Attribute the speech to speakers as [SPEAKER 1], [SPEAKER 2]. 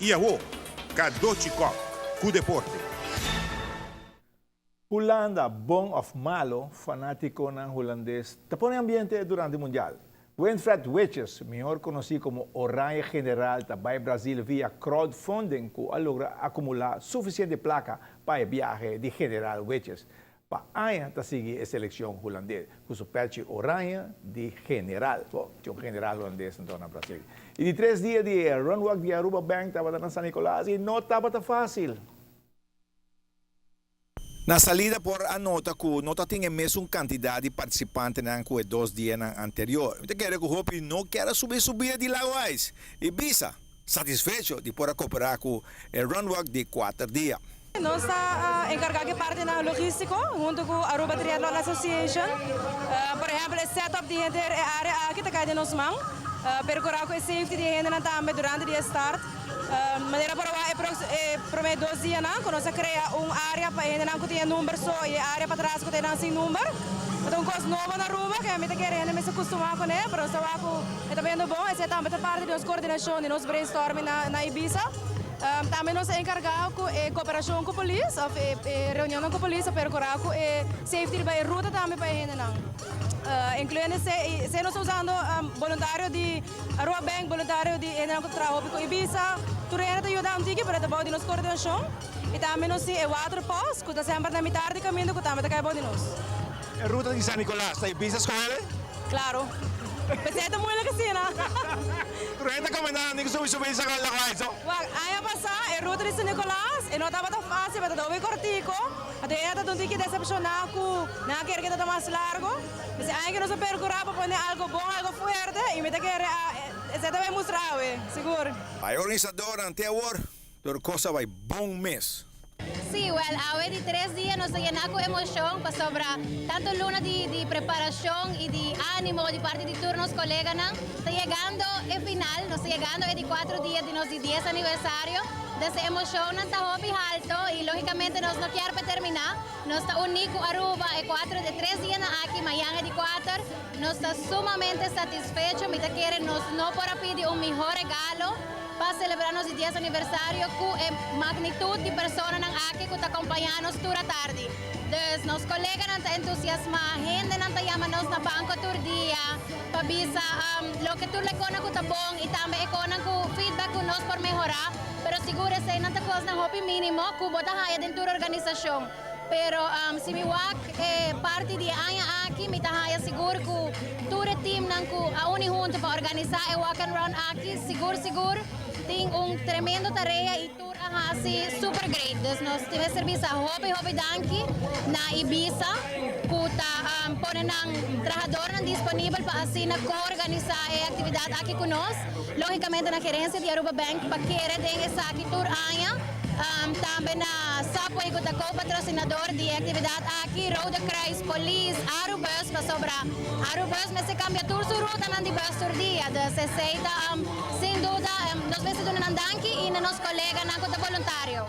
[SPEAKER 1] Iawo, Kadochikok, ku deporte.
[SPEAKER 2] Holanda, bong of malo, fanático ng holandés, tapón el ambiente durante el Mundial. Winfred Witches, mejor conocido como Oranje General, tabay Brasil via crowdfunding, que logra acumular suficiente placa para el viaje de General Witches. Paaya ta sigue a selección holandesa, cuyo peche Oranje de General, un general holandés en toda Brasil. Y de 3 días de runwalk de Aruba Bank, estaba en San Nicolás y no estaba tan fácil.
[SPEAKER 3] Na salida por a nota que nota tinha mesmo quantidade de participantes na que 2 dias anterior. Então quero que o Hopi não quer subir de Lagoas. Ibiza, satisfecho de poder cooperar com o runwalk de 4 dias.
[SPEAKER 4] Nós está encarregado de parte na logística, junto com a Aruba Triathlon Association. Por exemplo, o setup de gente área aqui está caindo nos mãos. Percorrer com a safety de gente na também durante o start. Maneira para o 2 dias, quando nós criamos uma área para gente não ter número só e a área para trás que tem sem número. Então, coisa nova na Aruba, que a gente quer gente se acostumar com ele, para nós é também bom. Essa é também parte da nossa coordenação, de nosso brainstorming na Ibiza. Também nós encarregamos com a cooperação com a polícia, reunião com a polícia, percorrer com a safety da ruta também para gente não. Incluindo se nós usando voluntário de Aruba Bank, voluntário de trabalho com Ibiza, tudo isso ajuda a gente para trabalhar de nossa coordenação. E também nós temos o water pass, que está sempre na metade do caminho, que também está de nós.
[SPEAKER 3] A ruta de San Nicolás, está Ibiza com ele?
[SPEAKER 4] Claro. Mas é muito assim, não?
[SPEAKER 3] Tu está comentando que subir sa Lagoas, no?
[SPEAKER 4] Aí passar a ruta de San Nicolás, e não estava tão fácil, mas estava bem cortico. Até era um dia decepcionado, não quer que está mais largo. Mas aí que nós percorrer para poner algo bom, algo forte, e me quer você também mostrar, seguro.
[SPEAKER 3] A organizadora anterior, a coisa vai bom mês.
[SPEAKER 5] Sí, ahora de 3 días nos llenamos con emoción para sobre tanto luna de preparación y de ánimo de parte de todos los colegas. Está llegando el final, nos está llegando el 4 días de nuestro 10 aniversario. Desde emoción está hobby alto y lógicamente nos no quiere terminar. Nos está unido Aruba el 3 días aquí, mañana de 4. Nos está sumamente satisfecho, me quiere nos no para pedir un mejor regalo para celebrar nosso 10 aniversário com a magnitude de pessoas aqui que estão acompanhando toda a tarde. Então, nossos colegas estão entusiasmados, a gente está chamando na banca todo dia, para ver o que tudo é que está bom e também com feedback que nós por melhorar. Mas seguro que é uma coisa no hobby mínimo que bota raia dentro da organização. Pero se me wak parte de anya aqui, me tahaya seguro que todo o time que a uni junto para organizar o walk and run aqui, seguro tem tremendo tarefa e tudo assim super great. Então nós tivemos serviço a hobby danki na Ibiza, que tá ponen ang trabajador disponível para assim co-organizar a atividade aqui conosco. Logicamente na gerência de Aruba Bank para querer ter essa aqui tour anya. Também na Subway, que é co-patrocinador de atividade aqui, Roda Kreis, Police, Arubus, para sobrar. Arubus, mas se cambia toda a ruta na de bus por dia. Se aceita, sem dúvida, nós vemos tudo na Danki e nos colegas na conta voluntário.